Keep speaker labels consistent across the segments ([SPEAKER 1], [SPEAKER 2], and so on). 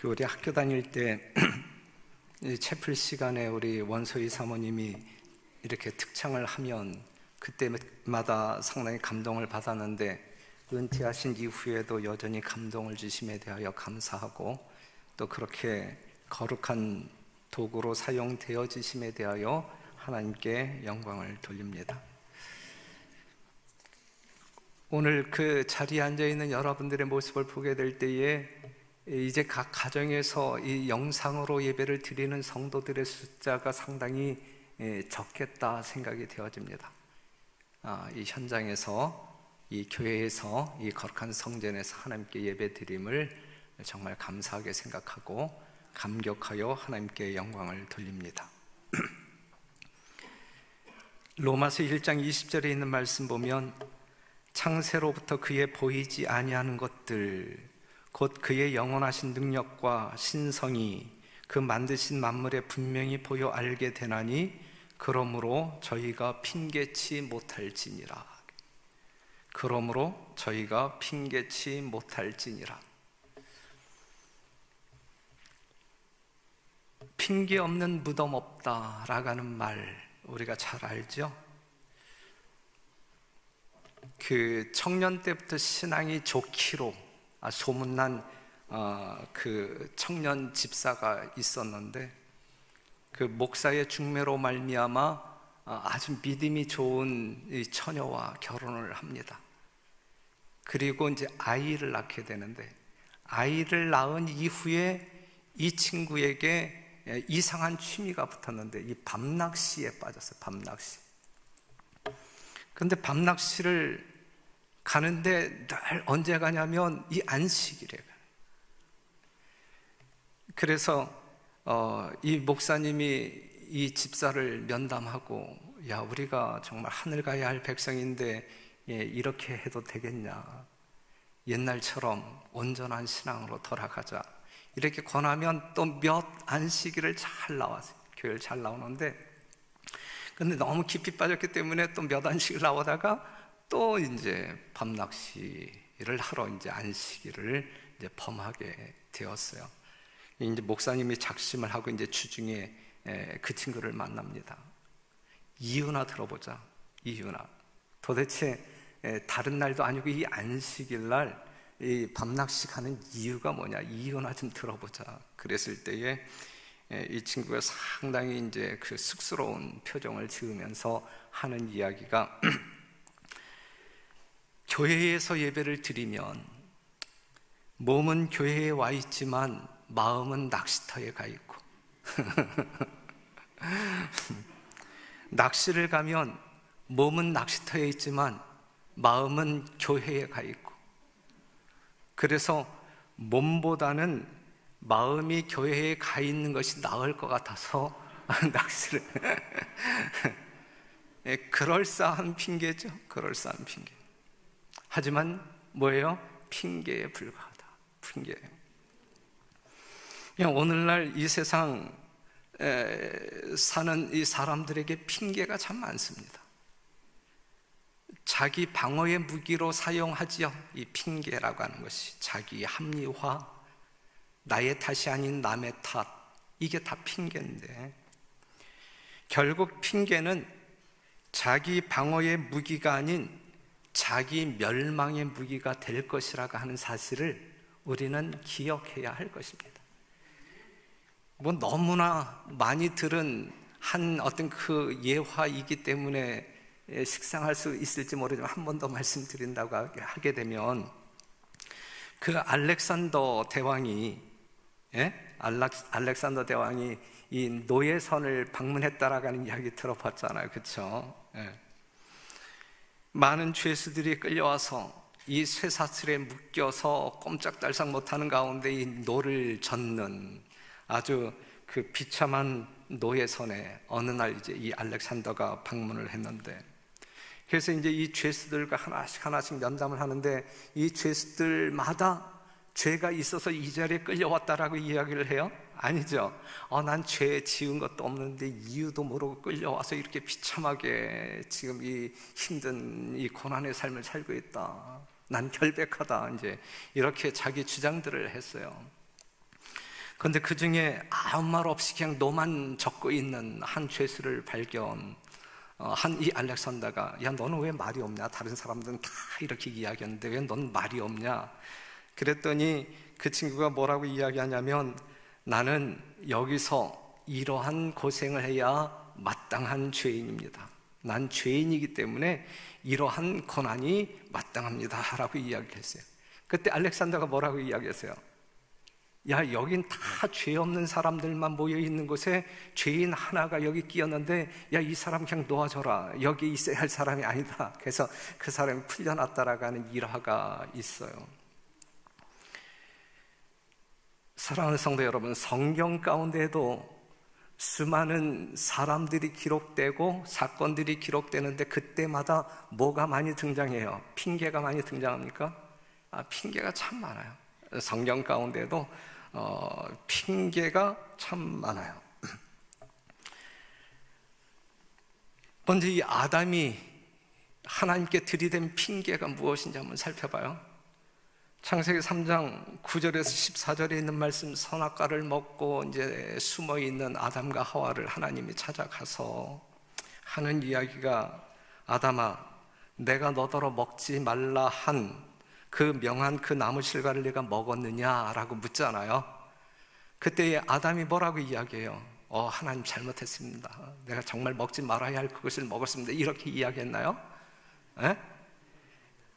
[SPEAKER 1] 우리 학교 다닐 때 채플 시간에 우리 원소희 사모님이 이렇게 특창을 하면 그때마다 상당히 감동을 받았는데, 은퇴하신 이후에도 여전히 감동을 주심에 대하여 감사하고, 또 그렇게 거룩한 도구로 사용되어지심에 대하여 하나님께 영광을 돌립니다. 오늘 그 자리에 앉아있는 여러분들의 모습을 보게 될 때에 이제 각 가정에서 이 영상으로 예배를 드리는 성도들의 숫자가 상당히 적겠다 생각이 되어집니다. 이 현장에서, 이 교회에서, 이 거룩한 성전에서 하나님께 예배 드림을 정말 감사하게 생각하고 감격하여 하나님께 영광을 돌립니다. 로마서 1장 20절에 있는 말씀 보면, 창세로부터 그의 보이지 아니하는 것들 곧 그의 영원하신 능력과 신성이 그 만드신 만물에 분명히 보여 알게 되나니 그러므로 저희가 핑계치 못할지니라. 그러므로 저희가 핑계치 못할지니라. 핑계 없는 무덤 없다라고 말 우리가 잘 알죠? 그 청년 때부터 신앙이 좋기로 소문난 그 청년 집사가 있었는데, 그 목사의 중매로 말미암아 아주 믿음이 좋은 이 처녀와 결혼을 합니다. 그리고 이제 아이를 낳게 되는데, 아이를 낳은 이후에 이 친구에게 이상한 취미가 붙었는데, 이 밤낚시에 빠졌어요. 밤낚시. 근데 밤낚시를 가는데 늘 언제 가냐면 이 안식일에. 그래서 이 목사님이 이 집사를 면담하고, 야, 우리가 정말 하늘 가야 할 백성인데 이렇게 해도 되겠냐, 옛날처럼 온전한 신앙으로 돌아가자, 이렇게 권하면 또 몇 안식일을 잘 나왔어요. 교회를 잘 나오는데, 근데 너무 깊이 빠졌기 때문에 또 몇 안식일 나오다가 또 이제 밤낚시를 하러 이제 안식일을 이제 범하게 되었어요. 이제 목사님이 작심을 하고 이제 주중에 그 친구를 만납니다. 이유나 들어보자. 이유나. 도대체 다른 날도 아니고 이 안식일 날 이 밤낚시 가는 이유가 뭐냐? 이유나 좀 들어보자. 그랬을 때에 이 친구가 상당히 이제 그 쑥스러운 표정을 지으면서 하는 이야기가 교회에서 예배를 드리면 몸은 교회에 와 있지만 마음은 낚시터에 가 있고 낚시를 가면 몸은 낚시터에 있지만 마음은 교회에 가 있고, 그래서 몸보다는 마음이 교회에 가 있는 것이 나을 것 같아서 낚시를 그럴싸한 핑계죠. 그럴싸한 핑계. 하지만 뭐예요? 핑계에 불과하다. 핑계. 그냥 오늘날 이 세상 사는 이 사람들에게 핑계가 참 많습니다. 자기 방어의 무기로 사용하지요. 이 핑계라고 하는 것이 자기 합리화, 나의 탓이 아닌 남의 탓, 이게 다 핑계인데, 결국 핑계는 자기 방어의 무기가 아닌 자기 멸망의 무기가 될 것이라고 하는 사실을 우리는 기억해야 할 것입니다. 뭐 너무나 많이 들은 한 어떤 그 예화이기 때문에 식상할 수 있을지 모르지만 한 번 더 말씀드린다고 하게 되면, 그 알렉산더 대왕이 알렉산더 대왕이 이 노예선을 방문했다라고 하는 이야기 들어봤잖아요. 그렇죠? 많은 죄수들이 끌려와서 이 쇠사슬에 묶여서 꼼짝달싹 못하는 가운데 이 노를 젓는 아주 그 비참한 노예선에 어느 날 이제 이 알렉산더가 방문을 했는데, 그래서 이제 이 죄수들과 하나씩 면담을 하는데, 이 죄수들마다 죄가 있어서 이 자리에 끌려왔다라고 이야기를 해요? 아니죠. 난 죄 지은 것도 없는데 이유도 모르고 끌려와서 이렇게 비참하게 지금 이 힘든 이 고난의 삶을 살고 있다. 난 결백하다. 이제 이렇게 자기 주장들을 했어요. 그런데 그 중에 아무 말 없이 그냥 노만 적고 있는 한 죄수를 발견. 한 이 알렉산더가, 야, 너는 왜 말이 없냐? 다른 사람들은 다 이렇게 이야기하는데 왜 넌 말이 없냐? 그랬더니 그 친구가 뭐라고 이야기하냐면, 나는 여기서 이러한 고생을 해야 마땅한 죄인입니다. 난 죄인이기 때문에 이러한 고난이 마땅합니다 라고 이야기했어요. 그때 알렉산더가 뭐라고 이야기했어요? 야, 여긴 다 죄 없는 사람들만 모여 있는 곳에 죄인 하나가 여기 끼었는데, 야, 이 사람 그냥 놓아줘라. 여기 있어야 할 사람이 아니다. 그래서 그 사람이 풀려났다라고 하는 일화가 있어요. 사랑하는 성도 여러분, 성경 가운데에도 수많은 사람들이 기록되고 사건들이 기록되는데 그때마다 뭐가 많이 등장해요? 핑계가 많이 등장합니까? 핑계가 참 많아요. 성경 가운데도 핑계가 참 많아요. 먼저 이 아담이 하나님께 들이댄 핑계가 무엇인지 한번 살펴봐요. 창세기 3장 9절에서 14절에 있는 말씀, 선악과를 먹고 이제 숨어 있는 아담과 하와를 하나님이 찾아가서 하는 이야기가, 아담아, 내가 너더러 먹지 말라 한 그 명한 그 나무 실과를 내가 먹었느냐라고 묻잖아요. 그때 아담이 뭐라고 이야기해요? 하나님 잘못했습니다. 내가 정말 먹지 말아야 할 그것을 먹었습니다. 이렇게 이야기했나요? 에?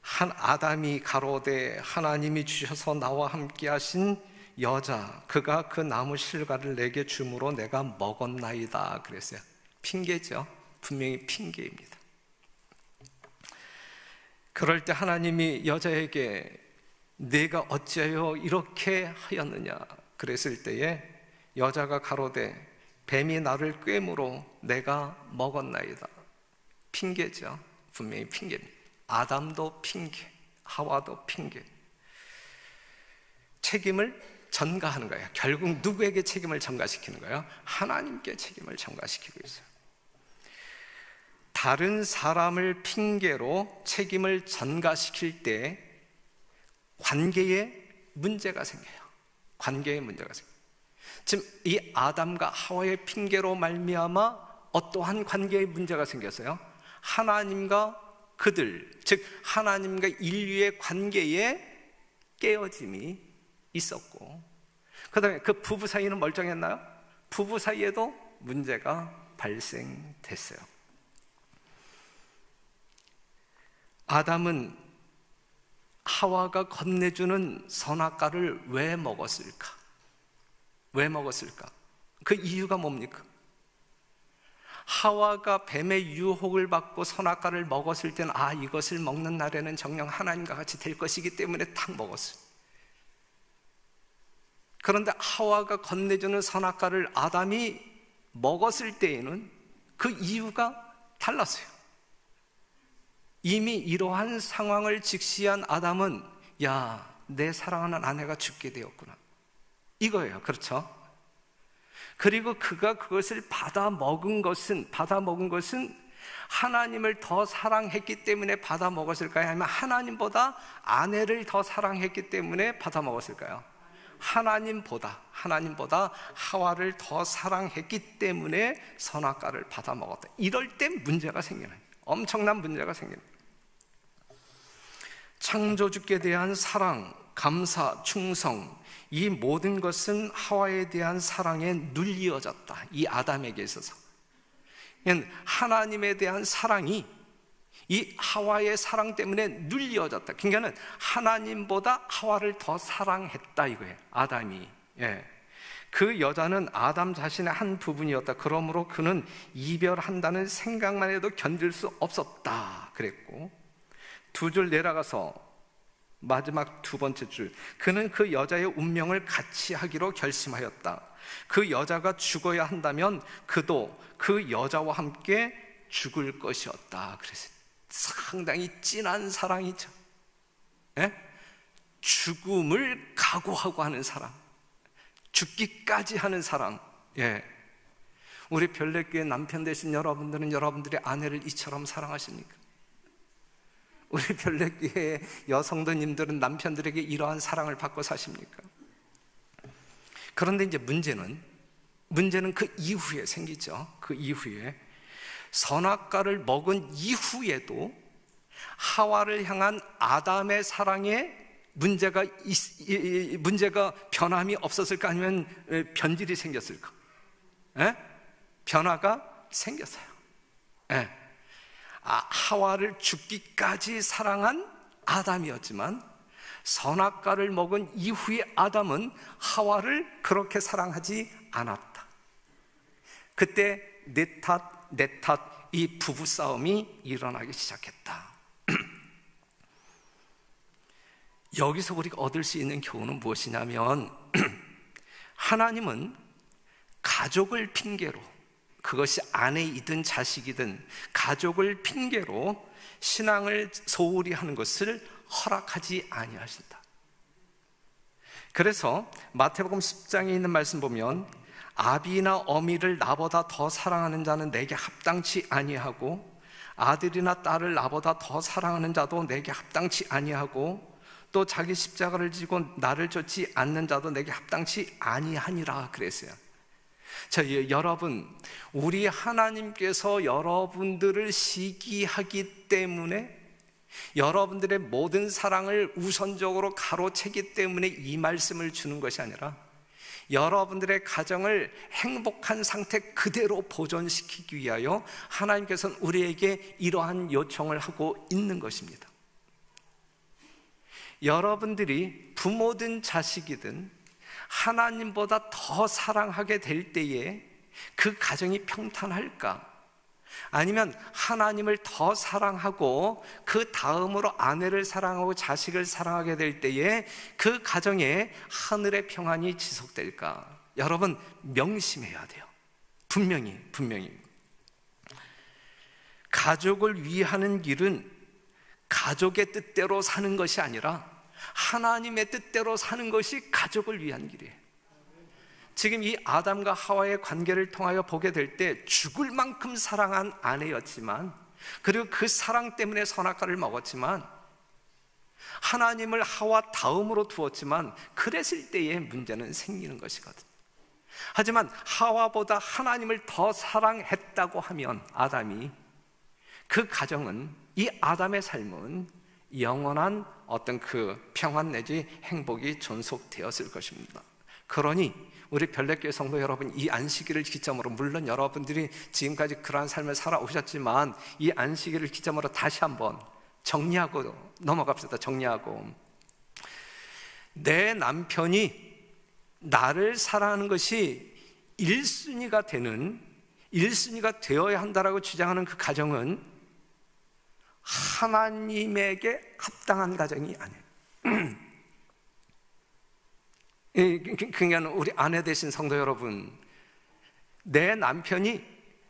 [SPEAKER 1] 한 아담이 가로되 하나님이 주셔서 나와 함께 하신 여자, 그가 그 나무 실과를 내게 주므로 내가 먹었나이다 그랬어요. 핑계죠. 분명히 핑계입니다. 그럴 때 하나님이 여자에게 내가 어찌하여 이렇게 하였느냐 그랬을 때에 여자가 가로되 뱀이 나를 꿰므로 내가 먹었나이다. 핑계죠. 분명히 핑계입니다. 아담도 핑계, 하와도 핑계. 책임을 전가하는 거예요. 결국 누구에게 책임을 전가시키는 거예요? 하나님께 책임을 전가시키고 있어요. 다른 사람을 핑계로 책임을 전가시킬 때 관계에 문제가 생겨요. 관계에 문제가 생겨요. 지금 이 아담과 하와의 핑계로 말미암아 어떠한 관계에 문제가 생겼어요? 하나님과 그들, 즉 하나님과 인류의 관계에 깨어짐이 있었고, 그 다음에 그 부부 사이는 멀쩡했나요? 부부 사이에도 문제가 발생됐어요. 아담은 하와가 건네주는 선악과를 왜 먹었을까? 왜 먹었을까? 그 이유가 뭡니까? 하와가 뱀의 유혹을 받고 선악과를 먹었을 때는 이것을 먹는 날에는 정녕 하나님과 같이 될 것이기 때문에 탁 먹었어요. 그런데 하와가 건네주는 선악과를 아담이 먹었을 때에는 그 이유가 달랐어요. 이미 이러한 상황을 직시한 아담은, 야, 내 사랑하는 아내가 죽게 되었구나, 이거예요. 그렇죠? 그리고 그가 그것을 받아 먹은 것은 하나님을 더 사랑했기 때문에 받아 먹었을까요? 아니면 하나님보다 아내를 더 사랑했기 때문에 받아 먹었을까요? 하나님보다 하와를 더 사랑했기 때문에 선악과를 받아 먹었다. 이럴 때 문제가 생기는, 엄청난 문제가 생깁니다. 창조주께 대한 사랑, 감사, 충성, 이 모든 것은 하와에 대한 사랑에 눌리어졌다. 이 아담에게 있어서 하나님에 대한 사랑이 이 하와의 사랑 때문에 눌리어졌다. 그러니까 하나님보다 하와를 더 사랑했다 이거예요. 아담이. 그 여자는 아담 자신의 한 부분이었다. 그러므로 그는 이별한다는 생각만 해도 견딜 수 없었다 그랬고, 두 줄 내려가서 마지막 두 번째 줄, 그는 그 여자의 운명을 같이 하기로 결심하였다. 그 여자가 죽어야 한다면 그도 그 여자와 함께 죽을 것이었다. 그래서 상당히 진한 사랑이죠. 죽음을 각오하고 하는 사랑, 죽기까지 하는 사랑. 우리 별내교회 남편 되신 여러분들은 여러분들의 아내를 이처럼 사랑하십니까? 우리 별내교회 여성도님들은 남편들에게 이러한 사랑을 받고 사십니까? 그런데 이제 문제는 그 이후에 생기죠. 그 이후에 선악과를 먹은 이후에도 하와를 향한 아담의 사랑에 문제가 변함이 없었을까? 아니면 변질이 생겼을까? 변화가 생겼어요. 하와를 죽기까지 사랑한 아담이었지만 선악과를 먹은 이후의 아담은 하와를 그렇게 사랑하지 않았다. 그때 내 탓 이 부부싸움이 일어나기 시작했다. 여기서 우리가 얻을 수 있는 교훈은 무엇이냐면 하나님은 가족을 핑계로, 그것이 아내이든 자식이든 가족을 핑계로 신앙을 소홀히 하는 것을 허락하지 아니하신다. 그래서 마태복음 10장에 있는 말씀 보면 아비나 어미를 나보다 더 사랑하는 자는 내게 합당치 아니하고 아들이나 딸을 나보다 더 사랑하는 자도 내게 합당치 아니하고 또 자기 십자가를 지고 나를 쫓지 않는 자도 내게 합당치 아니하니라 그랬어요. 자, 여러분, 우리 하나님께서 여러분들을 시기하기 때문에, 여러분들의 모든 사랑을 우선적으로 가로채기 때문에 이 말씀을 주는 것이 아니라 여러분들의 가정을 행복한 상태 그대로 보존시키기 위하여 하나님께서는 우리에게 이러한 요청을 하고 있는 것입니다. 여러분들이 부모든 자식이든 하나님보다 더 사랑하게 될 때에 그 가정이 평탄할까? 아니면 하나님을 더 사랑하고 그 다음으로 아내를 사랑하고 자식을 사랑하게 될 때에 그 가정에 하늘의 평안이 지속될까? 여러분, 명심해야 돼요. 분명히 가족을 위하는 길은 가족의 뜻대로 사는 것이 아니라 하나님의 뜻대로 사는 것이 가족을 위한 길이에요. 지금 이 아담과 하와의 관계를 통하여 보게 될 때 죽을 만큼 사랑한 아내였지만, 그리고 그 사랑 때문에 선악과를 먹었지만, 하나님을 하와 다음으로 두었지만, 그랬을 때의 문제는 생기는 것이거든요. 하지만 하와보다 하나님을 더 사랑했다고 하면 아담이, 그 가정은, 이 아담의 삶은 영원한 어떤 그 평안 내지 행복이 존속되었을 것입니다. 그러니 우리 별내교회 성도 여러분, 이 안식일을 기점으로, 물론 여러분들이 지금까지 그러한 삶을 살아오셨지만 이 안식일을 기점으로 다시 한번 정리하고 넘어갑시다. 정리하고, 내 남편이 나를 사랑하는 것이 1순위가 되어야 한다라고 주장하는 그 가정은 하나님에게 합당한 가정이 아니에요. 그러니까 우리 아내 되신 성도 여러분, 내 남편이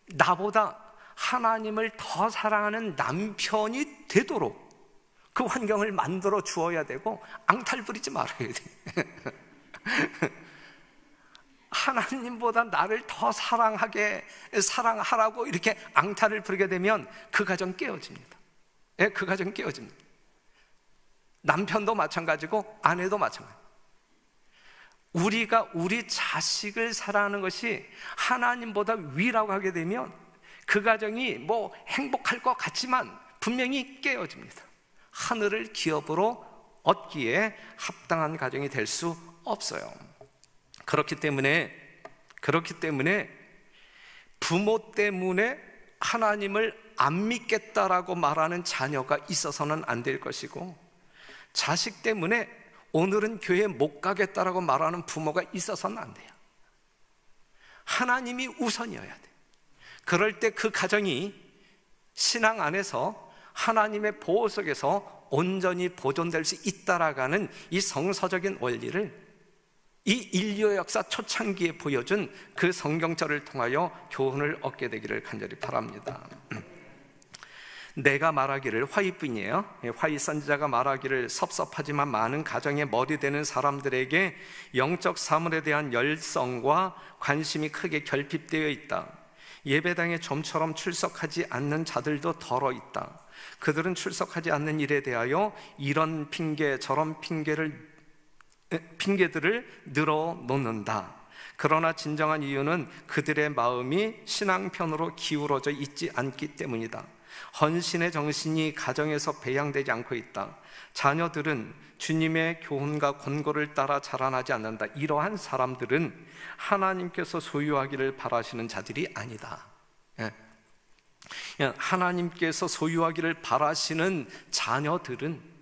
[SPEAKER 1] 나보다 하나님을 더 사랑하는 남편이 되도록 그 환경을 만들어 주어야 되고 앙탈 부리지 말아야 돼. 하나님보다 나를 더 사랑하라고 이렇게 앙탈을 부리게 되면 그 가정 깨어집니다. 그 가정 깨어집니다. 남편도 마찬가지고 아내도 마찬가지고. 우리가 우리 자식을 사랑하는 것이 하나님보다 위라고 하게 되면 그 가정이 뭐 행복할 것 같지만 분명히 깨어집니다. 하늘을 기업으로 얻기에 합당한 가정이 될 수 없어요. 그렇기 때문에 부모 때문에 하나님을 안 믿겠다라고 말하는 자녀가 있어서는 안 될 것이고, 자식 때문에 오늘은 교회 못 가겠다라고 말하는 부모가 있어서는 안 돼요. 하나님이 우선이어야 돼. 그럴 때 그 가정이 신앙 안에서 하나님의 보호 속에서 온전히 보존될 수 있다라는 이 성서적인 원리를 이 인류 역사 초창기에 보여준 그 성경절을 통하여 교훈을 얻게 되기를 간절히 바랍니다. 내가 말하기를, 화이뿐이에요. 화이 선지자가 말하기를, 섭섭하지만 많은 가정의 머리 되는 사람들에게 영적 사물에 대한 열성과 관심이 크게 결핍되어 있다. 예배당에 좀처럼 출석하지 않는 자들도 덜어 있다. 그들은 출석하지 않는 일에 대하여 이런 핑계 저런 핑계를 핑계들을 늘어놓는다. 그러나 진정한 이유는 그들의 마음이 신앙편으로 기울어져 있지 않기 때문이다. 헌신의 정신이 가정에서 배양되지 않고 있다. 자녀들은 주님의 교훈과 권고를 따라 자라나지 않는다. 이러한 사람들은 하나님께서 소유하기를 바라시는 자들이 아니다. 하나님께서 소유하기를 바라시는 자녀들은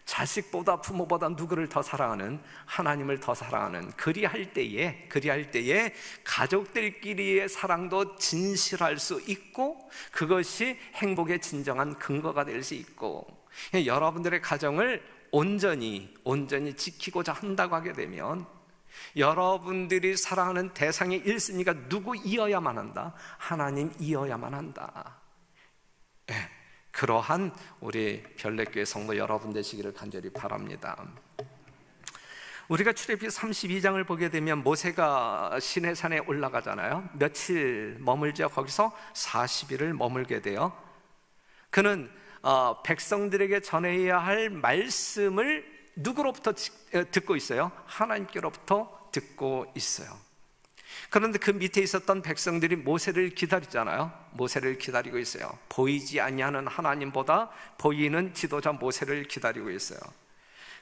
[SPEAKER 1] 자식보다 부모보다 누구를 더 사랑하는, 하나님을 더 사랑하는, 그리할 때에 가족들끼리의 사랑도 진실할 수 있고 그것이 행복의 진정한 근거가 될 수 있고, 여러분들의 가정을 온전히 지키고자 한다고 하게 되면 여러분들이 사랑하는 대상의 1순위가 누구이어야만 한다? 하나님이어야만 한다. 그러한 우리 별내교회 성도 여러분 되시기를 간절히 바랍니다. 우리가 출애굽기 32장을 보게 되면 모세가 시내산에 올라가잖아요. 며칠 머물죠. 거기서 40일을 머물게 돼요. 그는 백성들에게 전해야 할 말씀을 누구로부터 듣고 있어요? 하나님께로부터 듣고 있어요. 그런데 그 밑에 있었던 백성들이 모세를 기다리잖아요. 모세를 기다리고 있어요. 보이지 아니하는 하나님보다 보이는 지도자 모세를 기다리고 있어요.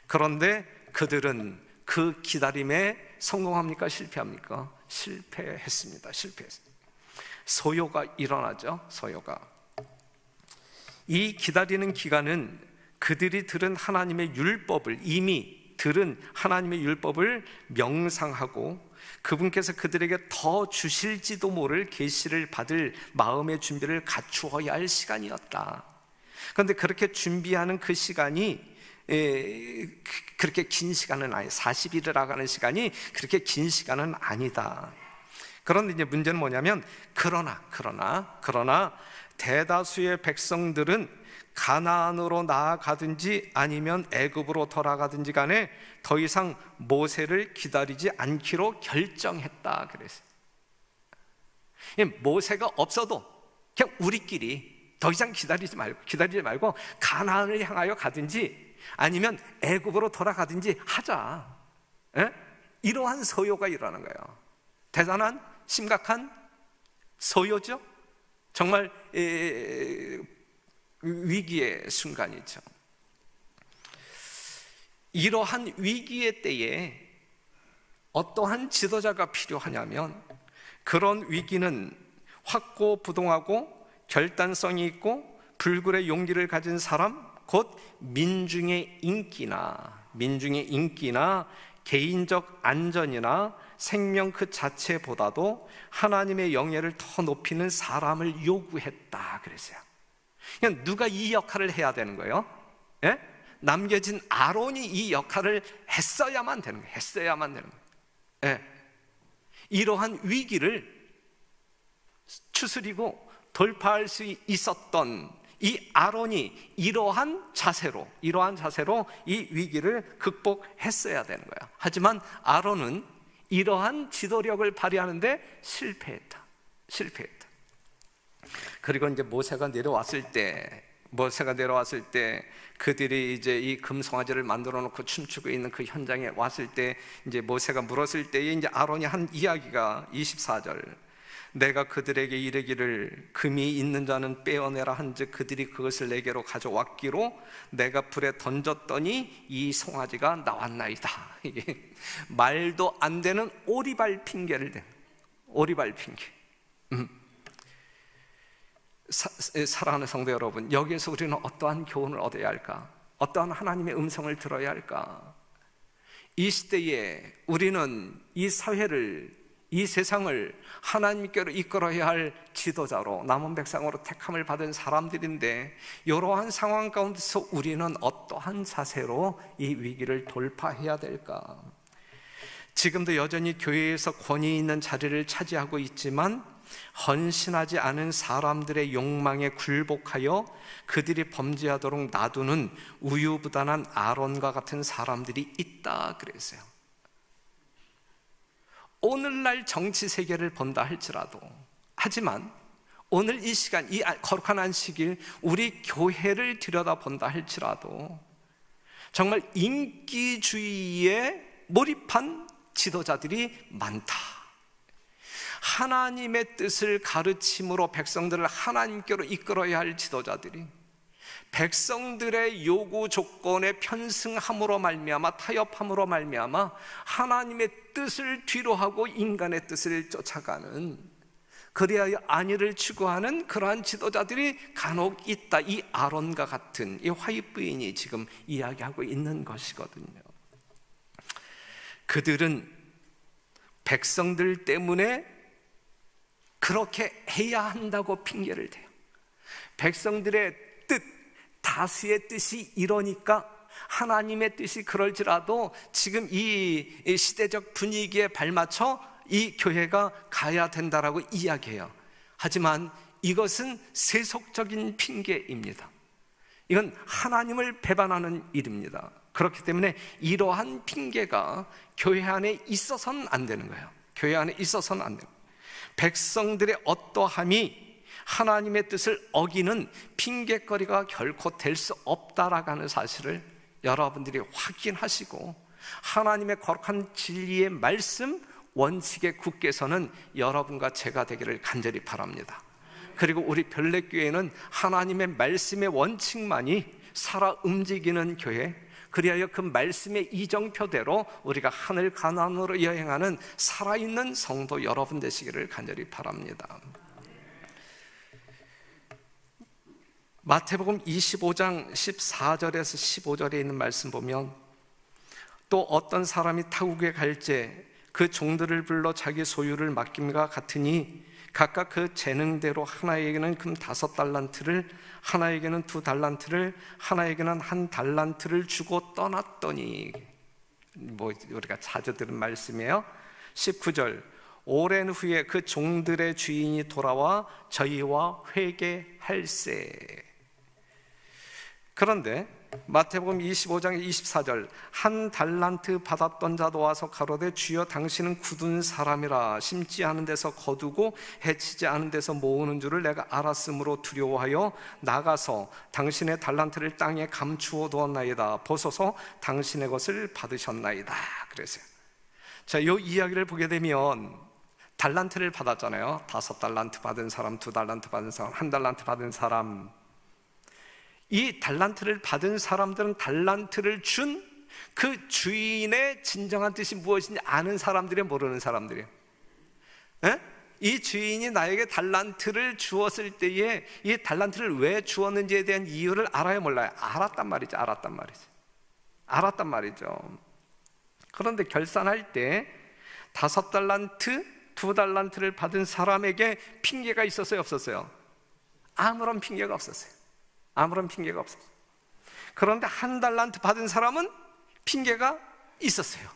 [SPEAKER 1] 그런데 그들은 그 기다림에 성공합니까? 실패합니까? 실패했습니다. 소요가 일어나죠. 소요가. 이 기다리는 기간은 그들이 들은 하나님의 율법을, 이미 들은 하나님의 율법을 명상하고 그분께서 그들에게 더 주실지도 모를 계시를 받을 마음의 준비를 갖추어야 할 시간이었다. 그런데 그렇게 준비하는 그 시간이 그렇게 긴 시간은 아니에요. 40일이라고 하는 시간이 그렇게 긴 시간은 아니다. 그런데 이제 문제는 뭐냐면 그러나 대다수의 백성들은 가나안으로 나아가든지 아니면 애굽으로 돌아가든지 간에 더 이상 모세를 기다리지 않기로 결정했다 그랬어요. 모세가 없어도 그냥 우리끼리 더 이상 기다리지 말고 가나안을 향하여 가든지 아니면 애굽으로 돌아가든지 하자. 이러한 소요가 일어나는 거예요. 대단한 심각한 소요죠. 정말 위기의 순간이죠. 이러한 위기의 때에 어떠한 지도자가 필요하냐면 그런 위기는 확고부동하고 결단성이 있고 불굴의 용기를 가진 사람, 곧 민중의 인기나 개인적 안전이나 생명 그 자체보다도 하나님의 영예를 더 높이는 사람을 요구했다 그랬어요. 그냥 누가 이 역할을 해야 되는 거예요? 남겨진 아론이 이 역할을 했어야만 되는 거예요. 이러한 위기를 추스리고 돌파할 수 있었던 이 아론이 이러한 자세로 이 위기를 극복했어야 되는 거예요. 하지만 아론은 이러한 지도력을 발휘하는데 실패했다. 그리고 이제 모세가 내려왔을 때 그들이 이제 이 금송아지를 만들어 놓고 춤추고 있는 그 현장에 왔을 때 이제 모세가 물었을 때에 이제 아론이 한 이야기가 24절. 내가 그들에게 이르기를 금이 있는 자는 빼어내라 한즉 그들이 그것을 내게로 가져왔기로 내가 불에 던졌더니 이 송아지가 나왔나이다. 이게 말도 안 되는 오리발 핑계를 댄 오리발 핑계. 사랑하는 성도 여러분, 여기에서 우리는 어떠한 교훈을 얻어야 할까? 어떠한 하나님의 음성을 들어야 할까? 이 시대에 우리는 이 사회를, 이 세상을 하나님께로 이끌어야 할 지도자로, 남은 백성으로 택함을 받은 사람들인데 이러한 상황 가운데서 우리는 어떠한 자세로 이 위기를 돌파해야 될까? 지금도 여전히 교회에서 권위 있는 자리를 차지하고 있지만 헌신하지 않은 사람들의 욕망에 굴복하여 그들이 범죄하도록 놔두는 우유부단한 아론과 같은 사람들이 있다 그랬어요. 오늘날 정치 세계를 본다 할지라도, 하지만 오늘 이 시간, 이 거룩한 안식일 우리 교회를 들여다본다 할지라도 정말 인기주의에 몰입한 지도자들이 많다. 하나님의 뜻을 가르침으로 백성들을 하나님께로 이끌어야 할 지도자들이 백성들의 요구 조건에 편승함으로 말미암아, 타협함으로 말미암아 하나님의 뜻을 뒤로하고 인간의 뜻을 쫓아가는, 그리하여 안위를 추구하는 그러한 지도자들이 간혹 있다. 이 아론과 같은 이 화입 부인이 지금 이야기하고 있는 것이거든요. 그들은 백성들 때문에 그렇게 해야 한다고 핑계를 대요. 백성들의 뜻, 다수의 뜻이 이러니까 하나님의 뜻이 그럴지라도 지금 이 시대적 분위기에 발맞춰 이 교회가 가야 된다라고 이야기해요. 하지만 이것은 세속적인 핑계입니다. 이건 하나님을 배반하는 일입니다. 그렇기 때문에 이러한 핑계가 교회 안에 있어서는 안 되는 거예요. 교회 안에 있어서는 안 돼요. 백성들의 어떠함이 하나님의 뜻을 어기는 핑계거리가 결코 될 수 없다라고 하는 사실을 여러분들이 확인하시고, 하나님의 거룩한 진리의 말씀 원칙에 굳게 서는 여러분과 제가 되기를 간절히 바랍니다. 그리고 우리 별내교회는 하나님의 말씀의 원칙만이 살아 움직이는 교회, 그리하여 그 말씀의 이정표대로 우리가 하늘 가나안으로 여행하는 살아있는 성도 여러분 되시기를 간절히 바랍니다. 마태복음 25장 14절에서 15절에 있는 말씀 보면, 또 어떤 사람이 타국에 갈제 그 종들을 불러 자기 소유를 맡김과 같으니 각각 그 재능대로 하나에게는 금 5달란트를, 하나에게는 2달란트를, 하나에게는 1달란트를 주고 떠났더니, 우리가 자주 들은 말씀이에요. 19절, 오랜 후에 그 종들의 주인이 돌아와 저희와 회개할세. 그런데 마태복음 25장 24절, 1달란트 받았던 자도 와서 가로되 주여 당신은 굳은 사람이라 심지 않은 데서 거두고 해치지 않은 데서 모으는 줄을 내가 알았으므로 두려워하여 나가서 당신의 달란트를 땅에 감추어 두었나이다. 보소서 당신의 것을 받으셨나이다. 그랬어요. 자, 이 이야기를 보게 되면 달란트를 받았잖아요. 5달란트 받은 사람, 2달란트 받은 사람, 1달란트 받은 사람. 이 달란트를 받은 사람들은 달란트를 준 그 주인의 진정한 뜻이 무엇인지 아는 사람들이에요, 모르는 사람들이에요? 이 주인이 나에게 달란트를 주었을 때에 이 달란트를 왜 주었는지에 대한 이유를 알아요, 몰라요? 알았단 말이죠. 그런데 결산할 때 5달란트, 2달란트를 받은 사람에게 핑계가 있었어요, 없었어요? 아무런 핑계가 없었어요. 그런데 1달란트 받은 사람은 핑계가 있었어요.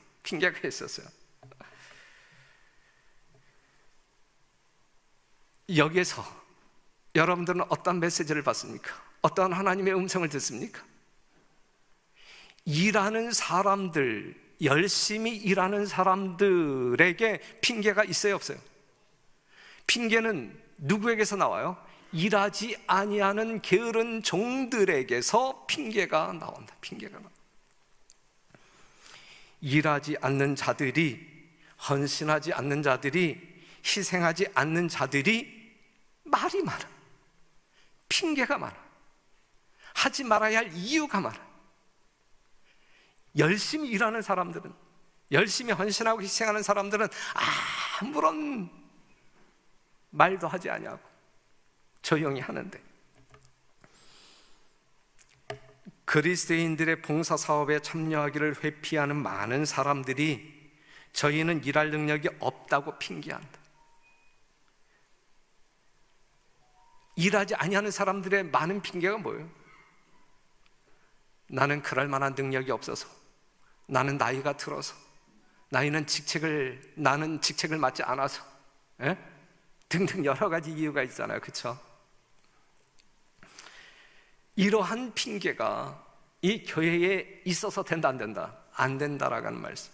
[SPEAKER 1] 여기에서 여러분들은 어떤 메시지를 받습니까? 어떤 하나님의 음성을 듣습니까? 일하는 사람들, 열심히 일하는 사람들에게 핑계가 있어요, 없어요? 핑계는 누구에게서 나와요? 일하지 아니하는 게으른 종들에게서 핑계가 나온다. 일하지 않는 자들이, 헌신하지 않는 자들이, 희생하지 않는 자들이 말이 많아. 핑계가 많아. 하지 말아야 할 이유가 많아. 열심히 일하는 사람들은, 열심히 헌신하고 희생하는 사람들은 아무런 말도 하지 아니하고 조용히 하는데, 그리스도인들의 봉사사업에 참여하기를 회피하는 많은 사람들이 저희는 일할 능력이 없다고 핑계한다. 일하지 아니하는 사람들의 많은 핑계가 뭐예요? 나는 그럴 만한 능력이 없어서, 나는 나이가 들어서, 나는 직책을 맡지 않아서, 등등 여러 가지 이유가 있잖아요, 그렇죠? 이러한 핑계가 이 교회에 있어서 된다, 안 된다? 안 된다라고 하는 말씀.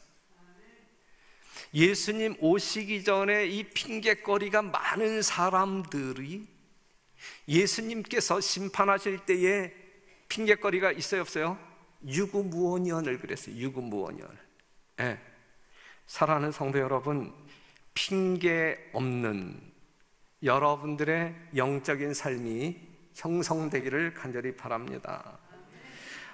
[SPEAKER 1] 예수님 오시기 전에 이 핑계거리가 많은 사람들이 예수님께서 심판하실 때에 핑계거리가 있어요, 없어요? 유구무원연을 그랬어요. 유구무원연. 사랑하는 성도 여러분, 핑계 없는 여러분들의 영적인 삶이 형성되기를 간절히 바랍니다.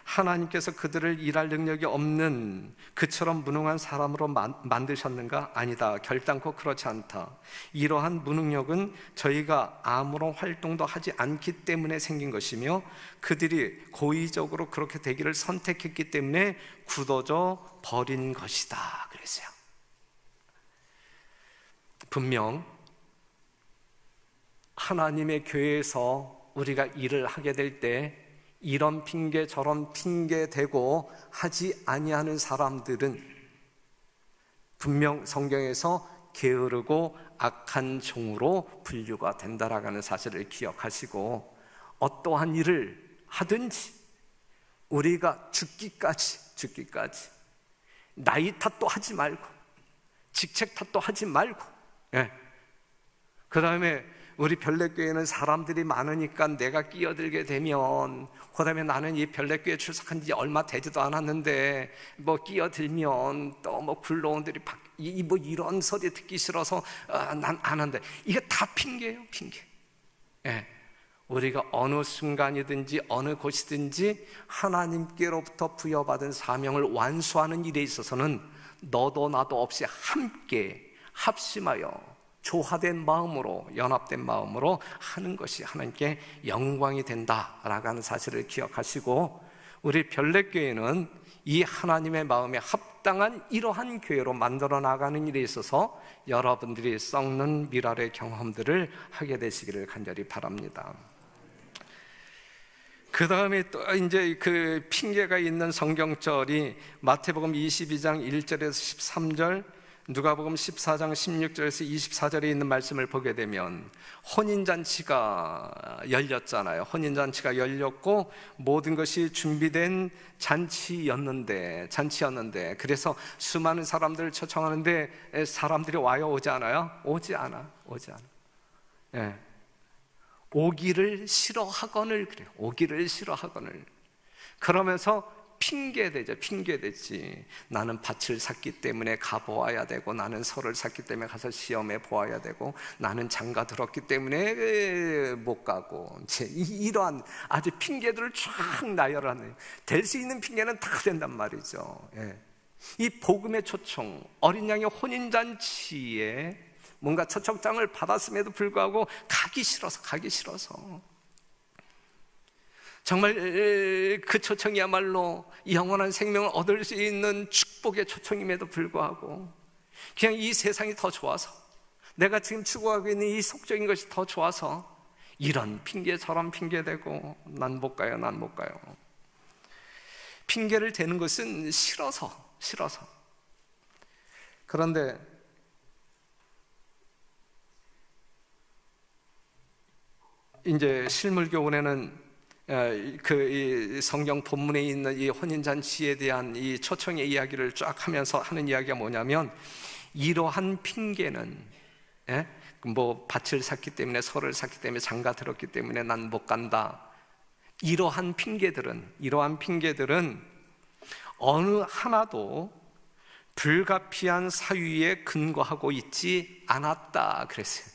[SPEAKER 1] 하나님께서 그들을 일할 능력이 없는 그처럼 무능한 사람으로 만드셨는가? 아니다. 결단코 그렇지 않다. 이러한 무능력은 저희가 아무런 활동도 하지 않기 때문에 생긴 것이며 그들이 고의적으로 그렇게 되기를 선택했기 때문에 굳어져 버린 것이다 그랬어요. 분명 하나님의 교회에서 우리가 일을 하게 될 때 이런 핑계 저런 핑계 대고 하지 아니하는 사람들은 분명 성경에서 게으르고 악한 종으로 분류가 된다라는 사실을 기억하시고, 어떠한 일을 하든지 우리가 죽기까지 나이 탓도 하지 말고 직책 탓도 하지 말고, 그 다음에 우리 별내교회는 사람들이 많으니까 내가 끼어들게 되면, 그 다음에 나는 이 별내교회 출석한 지 얼마 되지도 않았는데 뭐 끼어들면 또 뭐 굴러온들이 뭐 이런 소리 듣기 싫어서 난 안 한다. 이게 다 핑계예요, 핑계. 우리가 어느 순간이든지 어느 곳이든지 하나님께로부터 부여받은 사명을 완수하는 일에 있어서는 너도 나도 없이 함께 합심하여 조화된 마음으로, 연합된 마음으로 하는 것이 하나님께 영광이 된다라고 하는 사실을 기억하시고, 우리 별내교회는 이 하나님의 마음에 합당한 이러한 교회로 만들어 나가는 일에 있어서 여러분들이 썩는 미랄의 경험들을 하게 되시기를 간절히 바랍니다. 그 다음에 또 이제 그 핑계가 있는 성경절이 마태복음 22장 1절에서 13절, 누가복음 14장 16절에서 24절에 있는 말씀을 보게 되면 혼인잔치가 열렸잖아요. 혼인잔치가 열렸고 모든 것이 준비된 잔치였는데 그래서 수많은 사람들을 초청하는데 사람들이 와요, 오지 않아요? 오지 않아. 오기를 싫어하거늘 그래요. 오기를 싫어하거늘. 그러면서 핑계대지. 나는 밭을 샀기 때문에 가보아야 되고, 나는 소를 샀기 때문에 가서 시험해 보아야 되고, 나는 장가 들었기 때문에 못 가고, 이러한 아주 핑계들을 쫙 나열하는, 될 수 있는 핑계는 다 된단 말이죠. 이 복음의 초청, 어린 양의 혼인잔치에 뭔가 초청장을 받았음에도 불구하고 가기 싫어서 정말 그 초청이야말로 영원한 생명을 얻을 수 있는 축복의 초청임에도 불구하고 그냥 이 세상이 더 좋아서, 내가 지금 추구하고 있는 이 속적인 것이 더 좋아서 이런 핑계 저런 핑계 대고 난 못 가요. 핑계를 대는 것은 싫어서. 그런데 이제 실물교훈에는 그 성경 본문에 있는 이 혼인잔치에 대한 이 초청의 이야기를 쫙 하면서 하는 이야기가 뭐냐면, 이러한 핑계는 뭐 밭을 샀기 때문에, 소를 샀기 때문에, 장가 들었기 때문에 난 못 간다, 이러한 핑계들은 어느 하나도 불가피한 사유에 근거하고 있지 않았다 그랬어요.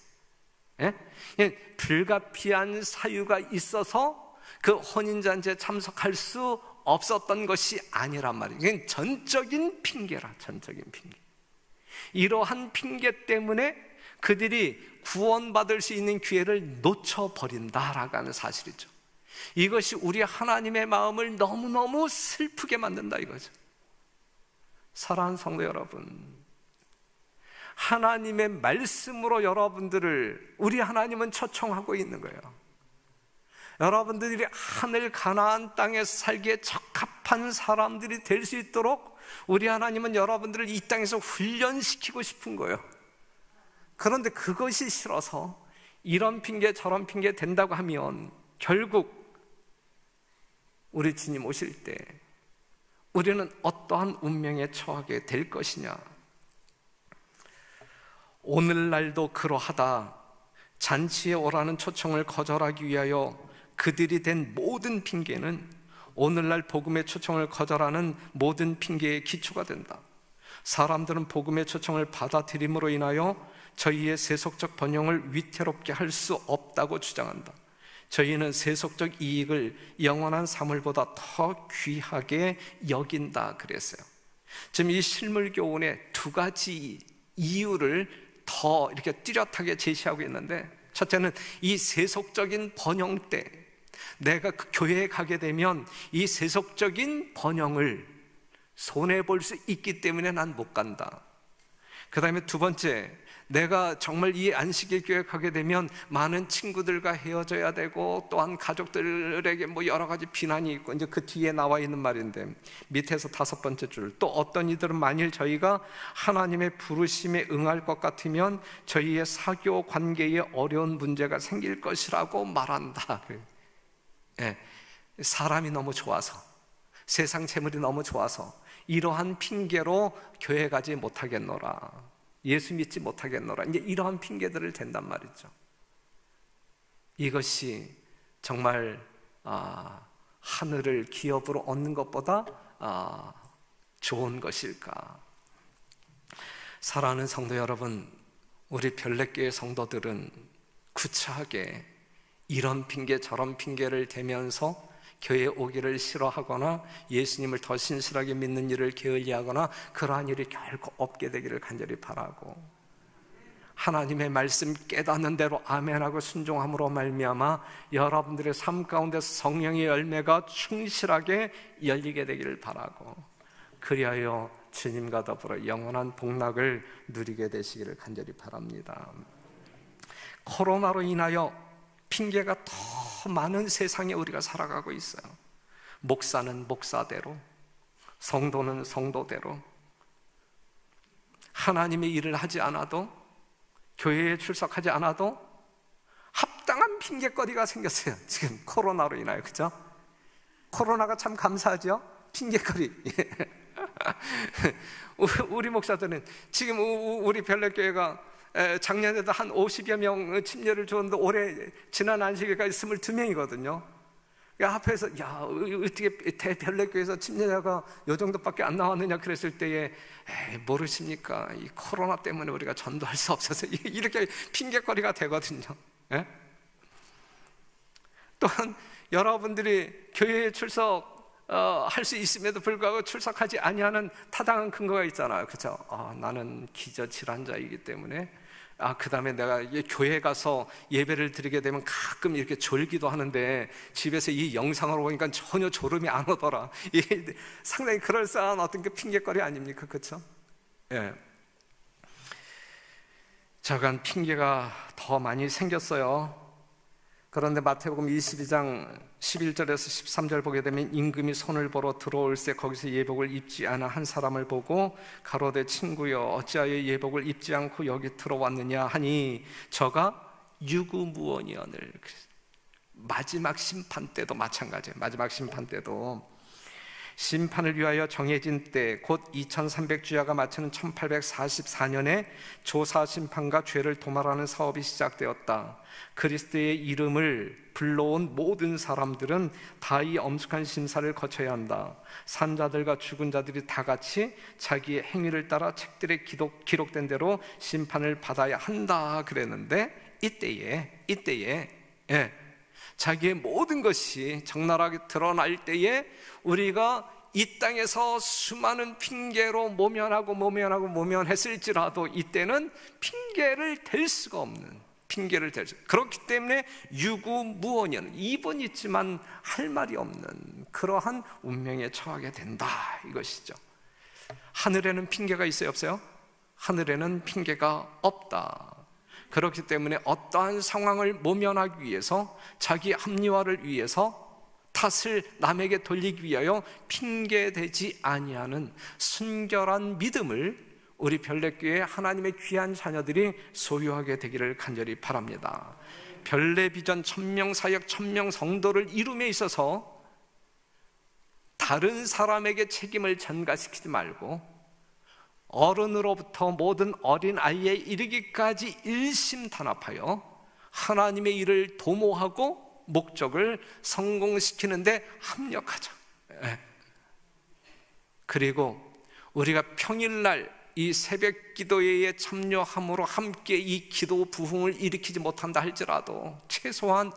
[SPEAKER 1] 불가피한 사유가 있어서 그 혼인잔치에 참석할 수 없었던 것이 아니란 말이에요. 이건 전적인 핑계라, 전적인 핑계. 이러한 핑계 때문에 그들이 구원받을 수 있는 기회를 놓쳐버린다라고 하는 사실이죠. 이것이 우리 하나님의 마음을 너무너무 슬프게 만든다 이거죠. 사랑하는 성도 여러분, 하나님의 말씀으로 여러분들을 우리 하나님은 초청하고 있는 거예요. 여러분들이 하늘 가나안 땅에 살기에 적합한 사람들이 될 수 있도록 우리 하나님은 여러분들을 이 땅에서 훈련시키고 싶은 거예요. 그런데 그것이 싫어서 이런 핑계 저런 핑계 된다고 하면 결국 우리 주님 오실 때 우리는 어떠한 운명에 처하게 될 것이냐. 오늘날도 그러하다. 잔치에 오라는 초청을 거절하기 위하여 그들이 댄 모든 핑계는 오늘날 복음의 초청을 거절하는 모든 핑계의 기초가 된다. 사람들은 복음의 초청을 받아들임으로 인하여 저희의 세속적 번영을 위태롭게 할 수 없다고 주장한다. 저희는 세속적 이익을 영원한 사물보다 더 귀하게 여긴다 그랬어요. 지금 이 실물교훈의 두 가지 이유를 더 이렇게 뚜렷하게 제시하고 있는데, 첫째는 이 세속적인 번영 때 내가 그 교회에 가게 되면 이 세속적인 번영을 손해볼 수 있기 때문에 난 못 간다. 그 다음에 두 번째, 내가 정말 이 안식일 교회 가게 되면 많은 친구들과 헤어져야 되고, 또한 가족들에게 뭐 여러 가지 비난이 있고, 이제 그 뒤에 나와 있는 말인데, 밑에서 다섯 번째 줄, 또 어떤 이들은 만일 저희가 하나님의 부르심에 응할 것 같으면 저희의 사교 관계에 어려운 문제가 생길 것이라고 말한다. 예, 사람이 너무 좋아서, 세상 재물이 너무 좋아서 이러한 핑계로 교회 가지 못하겠노라, 예수 믿지 못하겠노라, 이제 이러한 핑계들을 댄단 말이죠. 이것이 정말 하늘을 기업으로 얻는 것보다 좋은 것일까? 사랑하는 성도 여러분, 우리 별내교회 성도들은 구차하게 이런 핑계 저런 핑계를 대면서 교회에 오기를 싫어하거나 예수님을 더 신실하게 믿는 일을 게을리하거나 그러한 일이 결코 없게 되기를 간절히 바라고, 하나님의 말씀 깨닫는 대로 아멘하고 순종함으로 말미암아 여러분들의 삶 가운데서 성령의 열매가 충실하게 열리게 되기를 바라고, 그리하여 주님과 더불어 영원한 복락을 누리게 되시기를 간절히 바랍니다. 코로나로 인하여 핑계가 더 많은 세상에 우리가 살아가고 있어요. 목사는 목사대로, 성도는 성도대로, 하나님의 일을 하지 않아도, 교회에 출석하지 않아도 합당한 핑계거리가 생겼어요. 지금 코로나로 인하여. 그죠? 코로나가 참 감사하죠? 핑계거리. 우리 목사들은 지금 우리 별내교회가 작년에도 한 50여 명 침례를 줬는데 올해 지난 안식일까지 22명이거든요. 앞에서 어떻게 대별내교회에서 침례자가 요 정도밖에 안 나왔느냐 그랬을 때에 모르십니까? 이 코로나 때문에 우리가 전도할 수 없어서 이렇게 핑계거리가 되거든요. 예? 또한 여러분들이 교회에 출석할 수 있음에도 불구하고 출석하지 아니하는 타당한 근거가 있잖아요. 그렇죠? 나는 기저질환자이기 때문에, 그 다음에 내가 교회 가서 예배를 드리게 되면 가끔 이렇게 졸기도 하는데 집에서 이 영상으로 보니까 전혀 졸음이 안 오더라. 상당히 그럴싸한 어떤 그 핑계거리 아닙니까? 그렇죠? 예. 저간 핑계가 더 많이 생겼어요. 그런데 마태복음 22장 11절에서 13절 보게 되면 임금이 손을 보러 들어올새 거기서 예복을 입지 않아 한 사람을 보고 가로되 친구여 어찌하여 예복을 입지 않고 여기 들어왔느냐 하니 저가 유구무원이언을. 마지막 심판 때도 마찬가지예요. 마지막 심판 때도 심판을 위하여 정해진 때 곧 2300주야가 마치는 1844년에 조사 심판과 죄를 도말하는 사업이 시작되었다. 그리스도의 이름을 불러온 모든 사람들은 다 이 엄숙한 심사를 거쳐야 한다. 산자들과 죽은 자들이 다 같이 자기의 행위를 따라 책들에 기록된 대로 심판을 받아야 한다 그랬는데, 이때에 자기의 모든 것이 적나라하게 드러날 때에 우리가 이 땅에서 수많은 핑계로 모면했을지라도 이때는 핑계를 댈 수가 없는, 그렇기 때문에 유구무원이언, 입은 있지만 할 말이 없는 그러한 운명에 처하게 된다, 이것이죠. 하늘에는 핑계가 있어요, 없어요? 하늘에는 핑계가 없다. 그렇기 때문에 어떠한 상황을 모면하기 위해서, 자기 합리화를 위해서, 탓을 남에게 돌리기 위하여 핑계대지 아니하는 순결한 믿음을 우리 별내교회 하나님의 귀한 자녀들이 소유하게 되기를 간절히 바랍니다. 별내비전 1000명 사역 1000명 성도를 이룸에 있어서 다른 사람에게 책임을 전가시키지 말고 어른으로부터 모든 어린아이에 이르기까지 일심단합하여 하나님의 일을 도모하고 목적을 성공시키는 데 합력하자. 그리고 우리가 평일날 이 새벽 기도회에 참여함으로 함께 이 기도 부흥을 일으키지 못한다 할지라도 최소한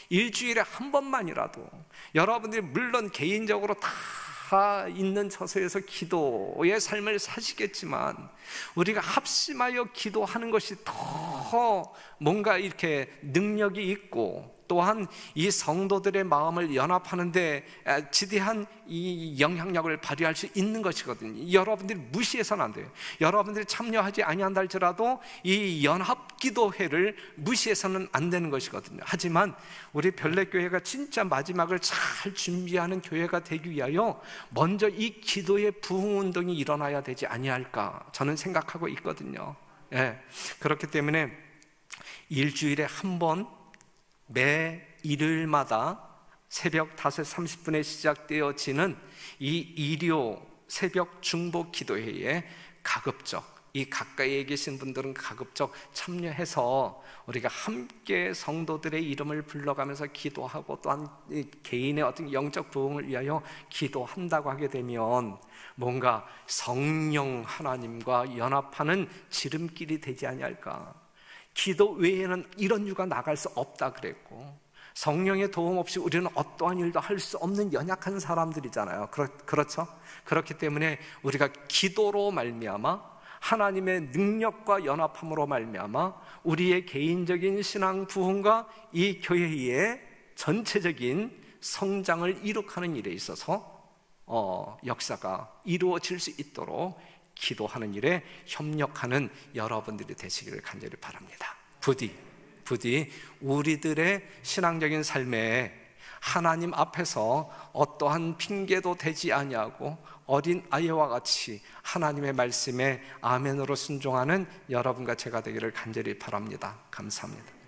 [SPEAKER 1] 일주일에 한 번만이라도 여러분들이 물론 개인적으로 다 있는 처소에서 기도의 삶을 사시겠지만 우리가 합심하여 기도하는 것이 더 뭔가 이렇게 능력이 있고 또한 이 성도들의 마음을 연합하는 데 지대한 이 영향력을 발휘할 수 있는 것이거든요. 여러분들이 무시해서는 안 돼요. 여러분들이 참여하지 아니한다 할지라도 이 연합기도회를 무시해서는 안 되는 것이거든요. 하지만 우리 별내교회가 진짜 마지막을 잘 준비하는 교회가 되기 위하여 먼저 이 기도의 부흥운동이 일어나야 되지 아니할까 저는 생각하고 있거든요. 그렇기 때문에 일주일에 한 번 매 일요일마다 새벽 5시 30분에 시작되어지는 이 일요 새벽 중보 기도회에 가급적 이 가까이에 계신 분들은 가급적 참여해서 우리가 함께 성도들의 이름을 불러가면서 기도하고 또한 개인의 어떤 영적 부흥을 위하여 기도한다고 하게 되면 뭔가 성령 하나님과 연합하는 지름길이 되지 아니할까. 기도 외에는 이런 유가 나갈 수 없다 그랬고 성령의 도움 없이 우리는 어떠한 일도 할 수 없는 연약한 사람들이잖아요. 그렇죠? 그렇기 때문에 우리가 기도로 말미암아 하나님의 능력과 연합함으로 말미암아 우리의 개인적인 신앙 부흥과 이 교회의 전체적인 성장을 이룩하는 일에 있어서 역사가 이루어질 수 있도록 기도하는 일에 협력하는 여러분들이 되시기를 간절히 바랍니다. 부디 우리들의 신앙적인 삶에 하나님 앞에서 어떠한 핑계도 되지 아니하고 어린 아이와 같이 하나님의 말씀에 아멘으로 순종하는 여러분과 제가 되기를 간절히 바랍니다. 감사합니다.